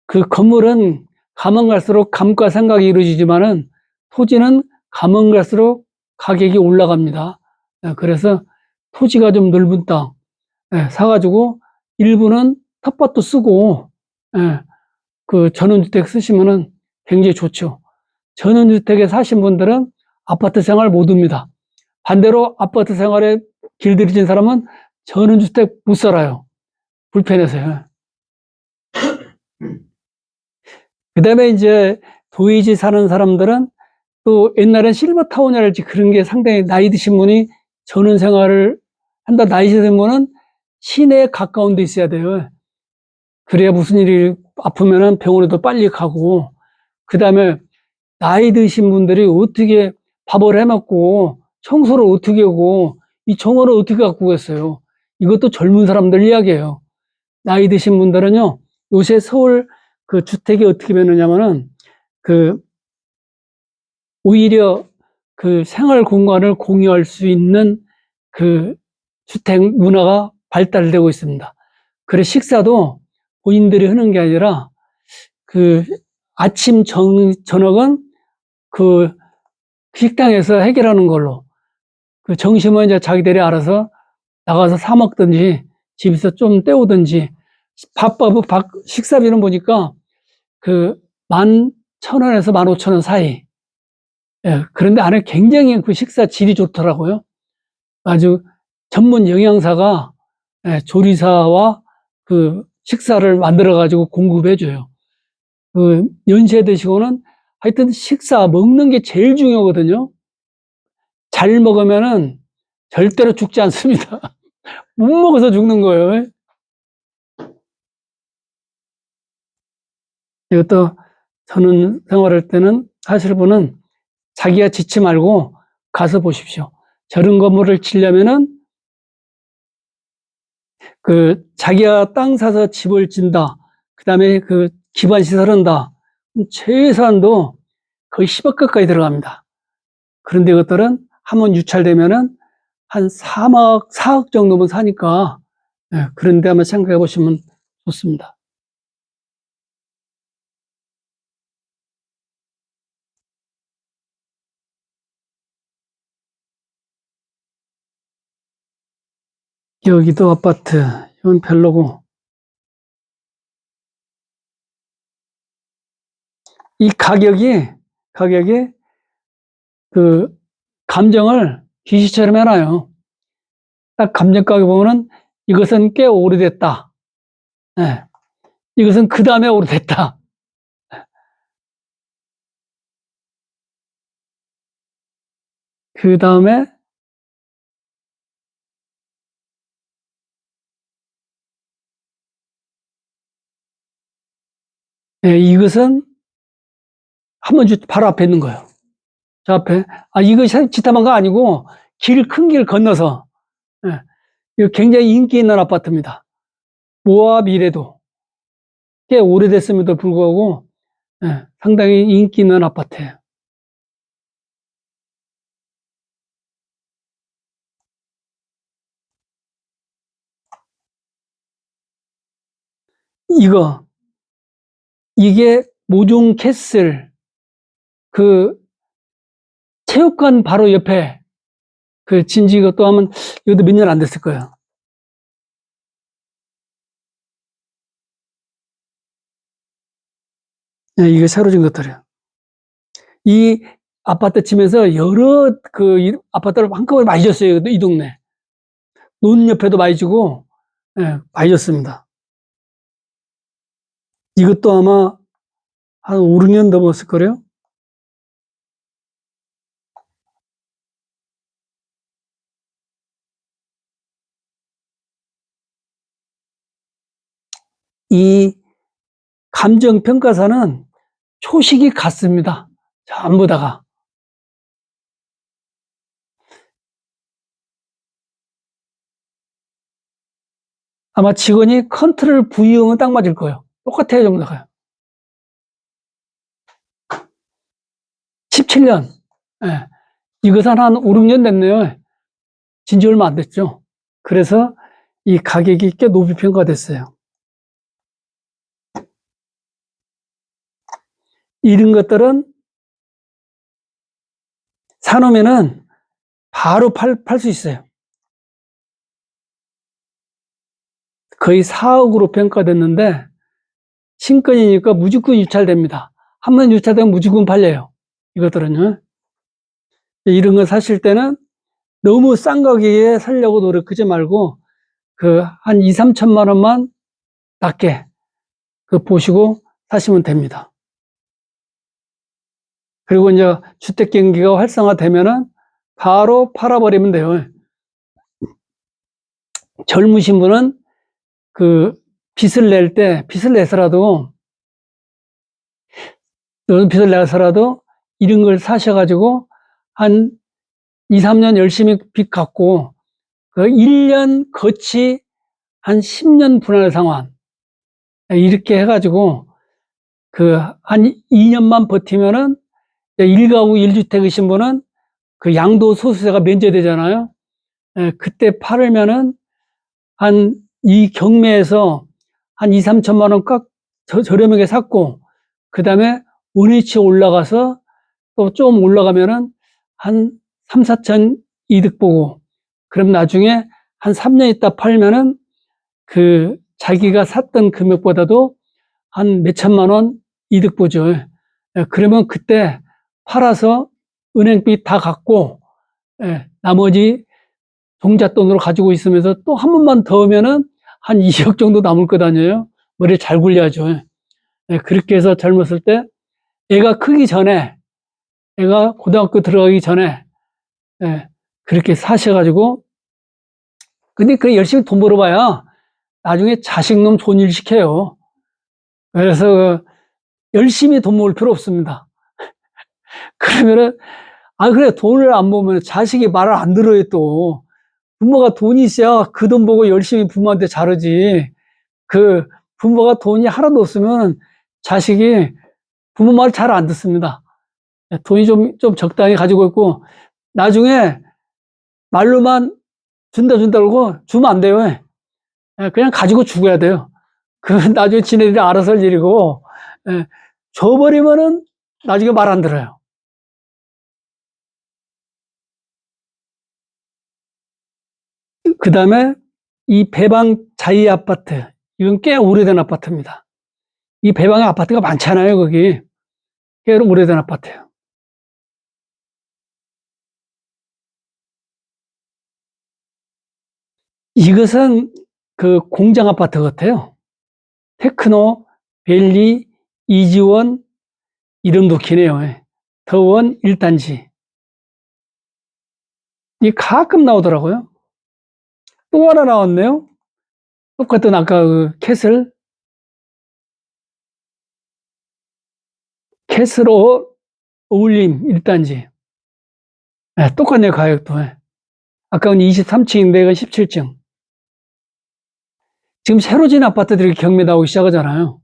그 건물은 가면 갈수록 감가상각이 이루어지지만은 토지는 가면 갈수록 가격이 올라갑니다. 예, 그래서 토지가 좀 넓은 땅, 예, 사가지고 일부는 텃밭도 쓰고, 예, 그 전원주택 쓰시면은 굉장히 좋죠. 전원주택에 사신 분들은 아파트 생활 못 합니다. 반대로 아파트 생활에 길들여진 사람은 전원주택 못 살아요. 불편해서요. 그 다음에 이제 도의지 사는 사람들은 또 옛날엔 실버타운이랄지 그런 게 상당히 나이 드신 분이 전원 생활을 한다, 나이 드신 분은 시내에 가까운 데 있어야 돼요. 그래야 무슨 일이 아프면은 병원에도 빨리 가고, 그 다음에 나이 드신 분들이 어떻게 밥을 해 먹고 청소를 어떻게 하고 이 정원을 어떻게 갖고 오겠어요. 이것도 젊은 사람들 이야기예요. 나이 드신 분들은요, 요새 서울 그 주택이 어떻게 변하냐면은 그 오히려 그 생활 공간을 공유할 수 있는 그 주택 문화가 발달되고 있습니다. 그래 식사도 본인들이 하는 게 아니라 그 아침 저녁은 그 식당에서 해결하는 걸로, 그 점심은 이제 자기들이 알아서 나가서 사 먹든지 집에서 좀 때우든지, 식사비는 보니까 그 11,000원에서 15,000원 사이. 예, 그런데 안에 굉장히 그 식사 질이 좋더라고요. 아주 전문 영양사가, 예, 조리사와 그 식사를 만들어 가지고 공급해 줘요. 그 연세 드시고는 하여튼 식사 먹는 게 제일 중요하거든요. 잘 먹으면은 절대로 죽지 않습니다. 못 먹어서 죽는 거예요. 이것도 저는 생활할 때는 하실 분은 자기가 짓지 말고 가서 보십시오. 저런 건물을 지려면은 그 자기가 땅 사서 집을 짓다, 그 다음에 그 기반 시설 한다, 최소한도 거의 10억 가까이 들어갑니다. 그런데 이것들은 한번 유찰되면은 한 3억, 4억 정도면 사니까, 예, 그런데 한번 생각해 보시면 좋습니다. 여기도 아파트, 이건 별로고, 이 가격이 그 감정을 귀시처럼 해놔요. 딱 감정 가격 보면은 이것은 꽤 오래됐다. 예, 이것은 그 다음에 오래됐다. 그 다음에, 예, 이것은 한 번 바로 앞에 있는 거예요. 저 앞에. 아, 이거 지타만 거 아니고 큰 길 건너서. 예, 이거 굉장히 인기 있는 아파트입니다. 모압 이래도 꽤 오래됐음에도 불구하고, 예, 상당히 인기 있는 아파트예요. 이게 모종 캐슬, 그, 체육관 바로 옆에 그 진지 이것도 하면, 이것도 몇 년 안 됐을 거예요. 네, 이게 새로 진 것들이에요. 이 아파트 치면서 여러 아파트를 한꺼번에 많이 졌어요. 이 동네. 논 옆에도 많이 지고, 예, 많이 졌습니다. 이것도 아마 한 5, 6년 넘었을 거래요. 이 감정평가사는 초식이 같습니다. 전부 다가. 아마 직원이 컨트롤 V형은 딱 맞을 거예요. 똑같아요, 전부 다가요. 17년. 예. 이것은 한 5, 6년 됐네요. 진지 얼마 안 됐죠. 그래서 이 가격이 꽤 높이 평가됐어요. 이런 것들은 사놓으면은 바로 팔 수 있어요. 거의 4억으로 평가됐는데 신건이니까 무조건 유찰됩니다. 한 번 유찰되면 무조건 팔려요. 이것들은요. 이런 거 사실 때는 너무 싼 가격에 살려고 노력하지 말고 한 2, 3천만 원만 낮게 보시고 사시면 됩니다. 그리고 이제 주택 경기가 활성화되면은 바로 팔아버리면 돼요. 젊으신 분은 빚을 내서라도 이런 걸 사셔가지고 한 2, 3년 열심히 빚 갚고 1년 거치 한 10년 분할 상환 이렇게 해가지고 한 2년만 버티면은 1가구 1주택이신 분은 양도소득세가 면제되잖아요. 그때 팔으면은 이 경매에서 한 2, 3천만 원 저렴하게 샀고 그 다음에 원위치 올라가서 또 좀 올라가면은 한 3, 4천 이득 보고 그럼 나중에 한 3년 있다 팔면은 자기가 샀던 금액보다도 한 몇천만 원 이득 보죠. 그러면 그때 팔아서 은행비 다 갚고 나머지 종잣돈으로 가지고 있으면서 또 한 번만 더 하면은 한 2억 정도 남을 거 아니에요. 머리 잘 굴려야죠. 그렇게 해서 젊었을 때 애가 크기 전에 애가 고등학교 들어가기 전에 그렇게 사셔가지고 근데 열심히 돈 벌어봐야 나중에 자식놈 좋은 일 시켜요. 그래서 열심히 돈 모을 필요 없습니다. 그러면은 그래 돈을 안 모으면 자식이 말을 안 들어요 또. 부모가 돈이 있어야 그 돈 보고 열심히 부모한테 잘하지. 부모가 돈이 하나도 없으면 자식이 부모 말 잘 안 듣습니다. 돈이 좀 적당히 가지고 있고, 나중에 말로만 준다 그러고 주면 안 돼요. 그냥 가지고 죽어야 돼요. 나중에 지네들이 알아서 할 일이고, 줘버리면은 나중에 말 안 들어요. 그 다음에 이 배방 자이 아파트, 이건 꽤 오래된 아파트입니다. 이 배방에 아파트가 많잖아요, 거기. 꽤 오래된 아파트예요. 이것은 공장 아파트 같아요. 테크노, 벨리, 이지원, 이름도 기네요. 더원 1단지. 이 가끔 나오더라고요. 또 하나 나왔네요. 똑같은 아까 캐슬 어울림 1단지. 똑같네요, 가격도. 아까는 23층인데 이건 17층. 지금 새로 진 아파트들이 경매 나오기 시작하잖아요.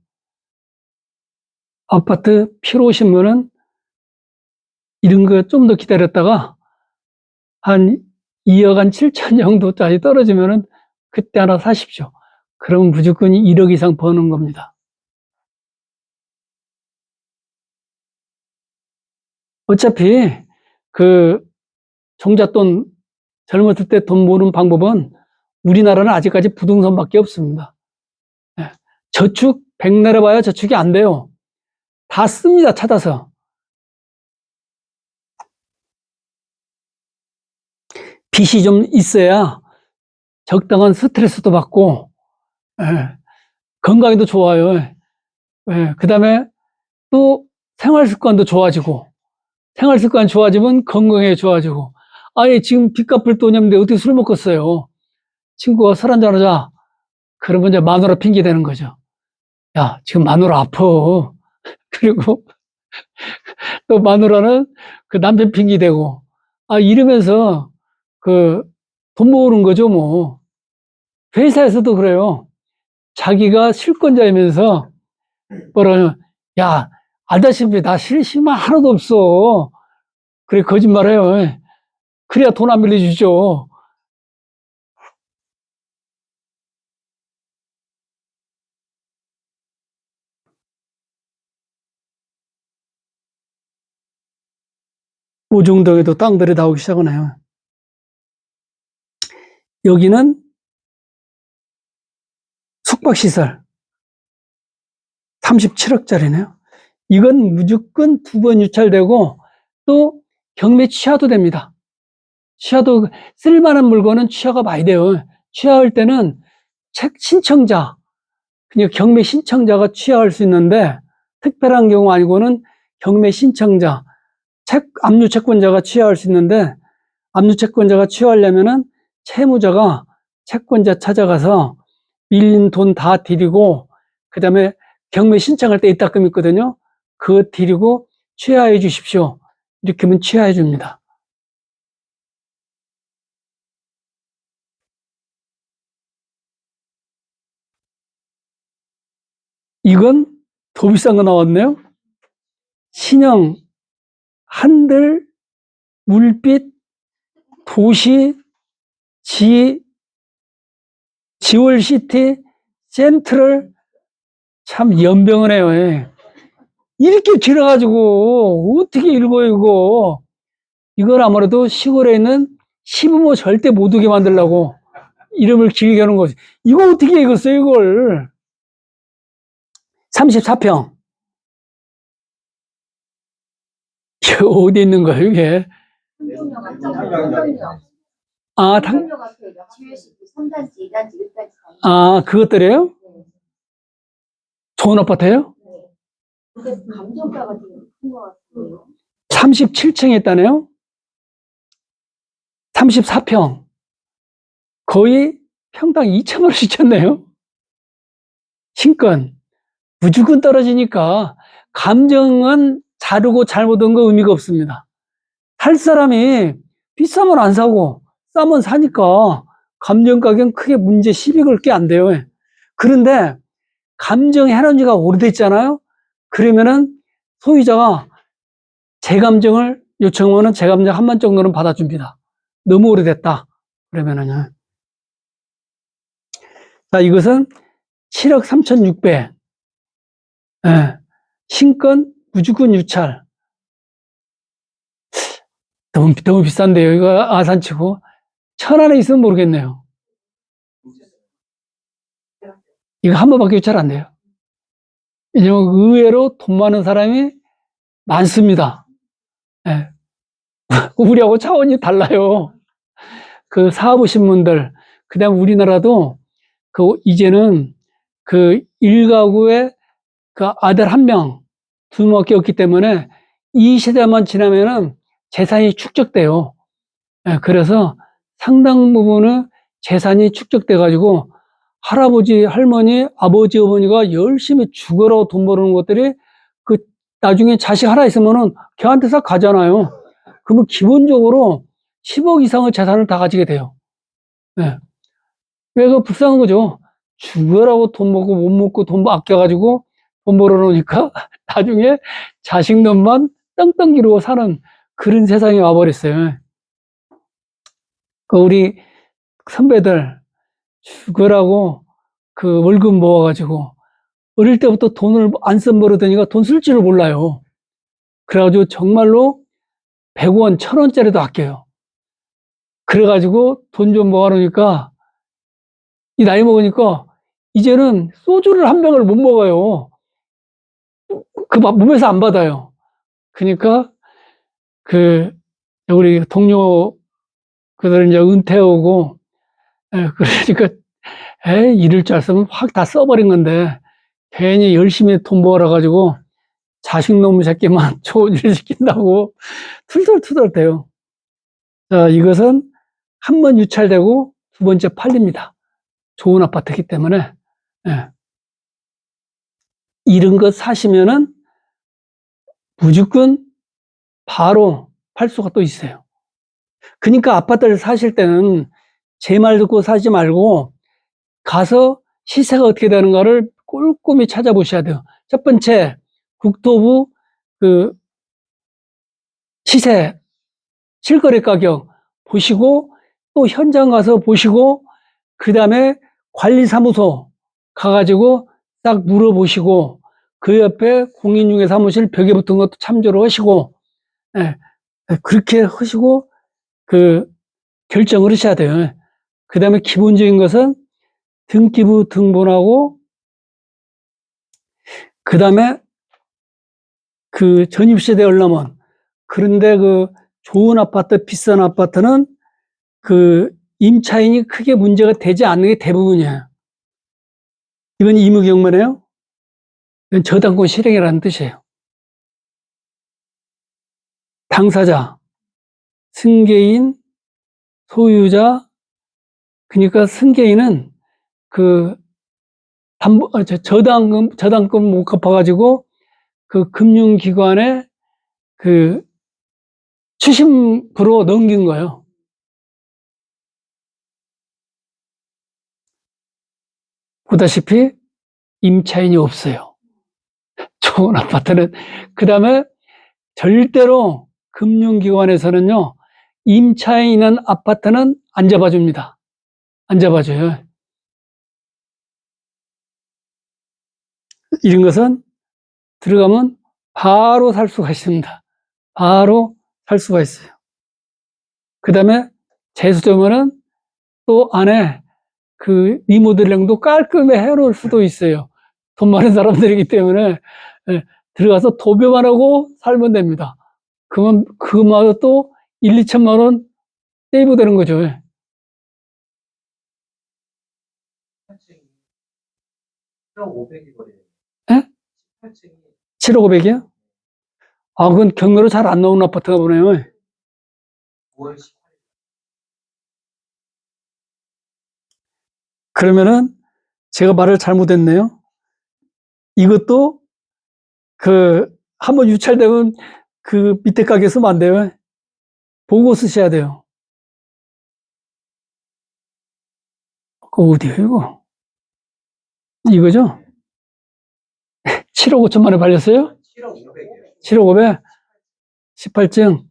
아파트 필요 오신 분은 이런 거 좀 더 기다렸다가 한 2억 한 7천 정도짜리 떨어지면은 그때 하나 사십시오. 그러면 무조건 1억 이상 버는 겁니다. 어차피 그 종잣돈 젊었을 때 돈 모으는 방법은 우리나라는 아직까지 부동산밖에 없습니다. 저축 100 내려봐야 저축이 안 돼요. 다 씁니다. 찾아서. 빚이 좀 있어야 적당한 스트레스도 받고 건강에도 좋아요. 그 다음에 또 생활 습관도 좋아지고, 생활 습관 좋아지면 건강에 좋아지고. 아예 지금 빚 갚을 돈이 없는데 어떻게 술 먹겠어요? 친구가 술 한잔 하자. 그러면 이제 마누라 핑계 대는 거죠. 야, 지금 마누라 아파. 그리고 또 마누라는 그 남편 핑계 대고. 이러면서 그 돈 모으는 거죠, 뭐. 회사에서도 그래요. 자기가 실권자이면서 뭐라, 야, 알다시피 나 실시만 하나도 없어. 그래, 거짓말해요. 그래야 돈 안 빌려주죠. 오중동에도 땅들이 나오기 시작하네요. 여기는 숙박시설 37억짜리네요. 이건 무조건 2번 유찰되고 또 경매 취하도 됩니다. 취하도 쓸만한 물건은 취하가 많이 돼요. 취하할 때는 책 신청자, 그냥 경매 신청자가 취하할 수 있는데 특별한 경우 아니고는 경매 신청자, 압류 채권자가 취하할 수 있는데 압류 채권자가 취하하려면은 채무자가 채권자 찾아가서 밀린 돈 다 드리고 그다음에 경매 신청할 때 입탁금 있거든요. 그거 드리고 취하해 주십시오. 이렇게 하면 취하해 줍니다. 이건 더 비싼 거 나왔네요. 신형, 한들, 물빛, 도시, 지월시티, 센트럴, 참 연병을 해요. 이렇게 길어가지고 어떻게 읽어요, 이거. 이걸 아무래도 시골에 있는 시부모 절대 못 오게 만들려고 이름을 길게 하는 거지. 이거 어떻게 읽었어요, 이걸. 34평. 어디 있는 거예요, 이게? 아, 그것들이에요? 좋은 아파트예요? 37층에 있다네요? 34평. 거의 평당 2천만 원씩 쳤네요. 신권. 무조건 떨어지니까 감정은 자르고 잘못한 거 의미가 없습니다. 살 사람이 비싸면 안 사고 싸면 사니까 감정 가격 크게 문제 시비 걸 게 안 돼요. 그런데 감정 해놓은 지가 오래됐잖아요. 그러면은 소유자가 재감정을 요청하면 재감정 한 번 정도는 받아줍니다. 너무 오래됐다. 그러면은요. 자, 이것은 7억 3,600. 예. 신권 무주권 유찰. 너무 비싼데요. 이거 아산치고. 1,000안에 있으면 모르겠네요. 이거 한 번밖에 유찰 안 돼요. 왜냐면 의외로 돈 많은 사람이 많습니다. 예. 우리하고 차원이 달라요. 그 사업하신 분들, 그 다음 우리나라도 이제는 그 일가구에 그 아들 1명, 2명밖에 없기 때문에 이 세대만 지나면은 재산이 축적돼요. 예, 그래서 상당 부분은 재산이 축적돼 가지고 할아버지, 할머니, 아버지, 어머니가 열심히 죽어라고 돈 버는 것들이 그 나중에 자식 하나 있으면은 걔한테 싹 가잖아요. 그러면 기본적으로 10억 이상의 재산을 다 가지게 돼요. 예. 그래서 불쌍한 거죠. 죽어라고 돈 먹고 못 먹고 돈 아껴가지고 돈 벌어놓으니까 나중에 자식 놈만 떵떵 기르고 사는 그런 세상이 와버렸어요. 우리 선배들 죽으라고 그 월급 모아가지고 어릴 때부터 돈을 안 쓴 버릇하니까 돈 쓸 줄을 몰라요. 그래가지고 정말로 100원, 1000원짜리도 아껴요. 그래가지고 돈 좀 모아놓으니까 이 나이 먹으니까 이제는 소주를 한 병을 못 먹어요. 그 몸에서 안 받아요. 그러니까 그 우리 동료 그들 이제 은퇴하고 그러니까 이럴 줄 알았으면 확 다 써버린 건데 괜히 열심히 돈 모아가지고 자식 놈의 새끼만 좋은 일 시킨다고 툴툴툴툴 대요. 자, 이것은 한 번 유찰되고 두 번째 팔립니다. 좋은 아파트이기 때문에. 예. 이런 거 사시면은 무조건 바로 팔 수가 또 있어요. 그러니까 아파트를 사실 때는 제 말 듣고 사지 말고 가서 시세가 어떻게 되는가를 꼼꼼히 찾아보셔야 돼요. 첫 번째, 국토부 그 시세, 실거래 가격 보시고 또 현장 가서 보시고 그 다음에 관리사무소 가가지고 딱 물어보시고 그 옆에 공인중개 사무실 벽에 붙은 것도 참조를 하시고 예, 그렇게 하시고 그 결정을 하셔야 돼요. 그 다음에 기본적인 것은 등기부 등본하고 그 다음에 그 전입세대 얼라면 그런데 그 좋은 아파트, 비싼 아파트는 그 임차인이 크게 문제가 되지 않는 게 대부분이에요. 이건 의무경매네요. 이건 저당권 실행이라는 뜻이에요. 당사자, 승계인, 소유자, 그러니까 승계인은 그 저당금 못 갚아가지고 그 금융기관에 그 추심부로 넘긴 거예요. 보다시피 임차인이 없어요. 좋은 아파트는. 그 다음에 절대로 금융기관에서는요, 임차인 있는 아파트는 안 잡아줍니다. 안 잡아줘요. 이런 것은 들어가면 바로 살 수가 있습니다. 바로 살 수가 있어요. 그 다음에 재수되면은 또 안에 그 리모델링도 깔끔히 해놓을 수도 있어요. 돈 많은 사람들이기 때문에 들어가서 도배만 하고 살면 됩니다. 그러면 그마다 또 1, 2천만 원 세이브 되는 거죠. 7억 500이 거래요. 예? 18층이 7억 5백이요? 아, 그건 경매로 잘 안 나오는 아파트가 보네요. 9월 18일. 그러면은 제가 말을 잘못했네요. 이것도 한번 유찰되면 그 밑에 가게 쓰면 안 돼요. 보고 쓰셔야 돼요. 그 어디에요, 이거? 이거죠? 7억 5천만에 팔렸어요? 7억 500이에요. 7억 5백? 18층.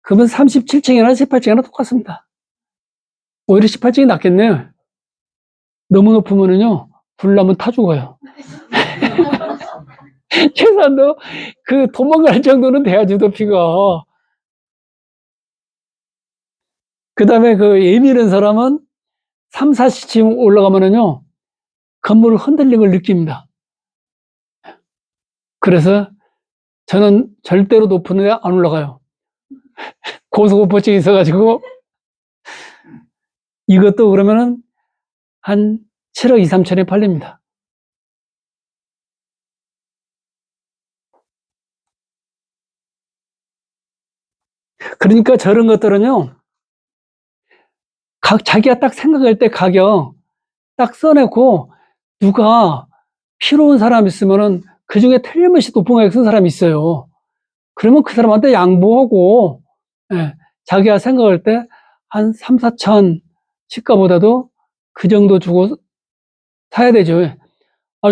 그러면 37층이나 18층이나 똑같습니다. 오히려 18층이 낫겠네요. 너무 높으면은요, 불나면 타 죽어요. 최소한도 그 도망갈 정도는 돼야지, 높이가. 그 다음에 그 예민한 사람은 3, 40층 올라가면은요, 건물 흔들리는 걸 느낍니다. 그래서 저는 절대로 높은 데 안 올라가요. 고소공포증이 있어가지고, 이것도 그러면은 한 7억 2, 3천에 팔립니다. 그러니까 저런 것들은요, 자기가 딱 생각할 때 가격 딱 써내고, 누가 필요한 사람 있으면은 그 중에 틀림없이 높은 가격 쓴 사람이 있어요. 그러면 그 사람한테 양보하고, 예, 자기가 생각할 때 한 3, 4천 시가보다도 그 정도 주고 사야 되죠.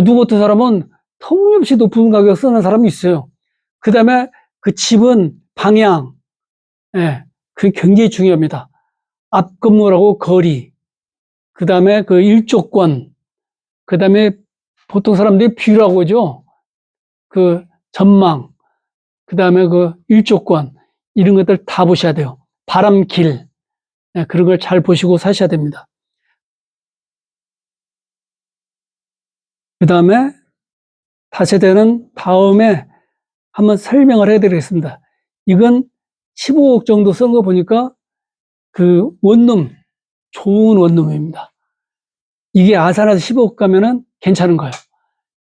누구 같은 사람은 터무니없이 높은 가격 쓰는 사람이 있어요. 그 다음에 그 집은 방향, 예, 그게 굉장히 중요합니다. 앞 건물하고 거리, 그 다음에 그 일조권, 그 다음에 보통 사람들이 뷰라고 하죠. 그 전망, 그 다음에 그 일조권, 이런 것들 다 보셔야 돼요. 바람길, 네, 그런 걸 잘 보시고 사셔야 됩니다. 그 다음에 다세대는 다음에 한번 설명을 해드리겠습니다. 이건 15억 정도 쓴 거 보니까 그 원룸, 좋은 원룸입니다. 이게 아산에서 15억 가면은 괜찮은 거예요.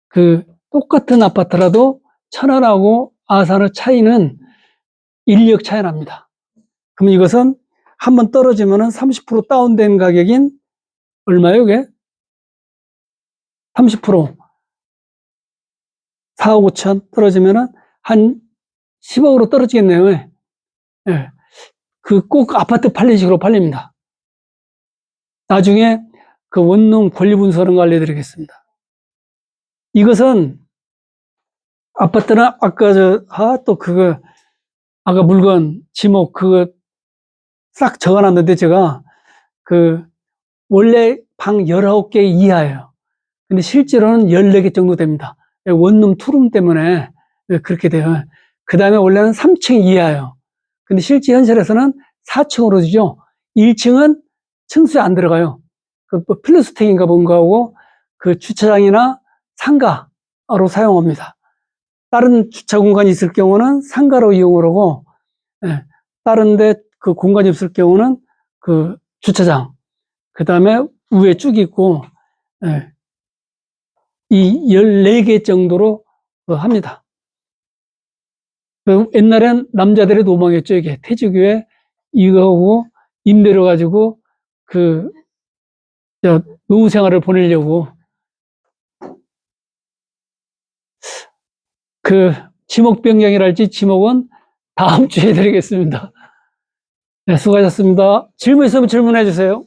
그 똑같은 아파트라도 천안하고 아산의 차이는 1억 차이 납니다. 그럼 이것은 한번 떨어지면은 30% 다운된 가격인 얼마예요, 이게? 30% 4억 5천 떨어지면은 한 10억으로 떨어지겠네요. 예. 그 꼭 아파트 팔린 식으로 팔립니다. 나중에 그 원룸 권리분석하는 거 알려드리겠습니다. 이것은 아파트는 아까 또 그거 아까 물건 지목 그거 싹 적어놨는데 제가 그 원래 방 19개 이하예요. 근데 실제로는 14개 정도 됩니다. 원룸 투룸 때문에 그렇게 돼요. 그 다음에 원래는 3층 이하예요. 근데 실제 현실에서는 4층으로 주죠. 1층은 층수에 안 들어가요. 그 필로스텍인가 뭔가 하고 그 주차장이나 상가로 사용합니다. 다른 주차 공간이 있을 경우는 상가로 이용을 하고, 예, 다른데 그 공간이 없을 경우는 그 주차장, 그 다음에 위에 쭉 있고, 예, 이 14개 정도로 합니다. 그 옛날엔 남자들의 로망이었죠. 이게 퇴직후에 이거하고 임대료 가지고 그 노후 생활을 보내려고 그 지목 변경이랄지 지목은 다음 주에 드리겠습니다. 네, 수고하셨습니다. 질문 있으면 질문해 주세요.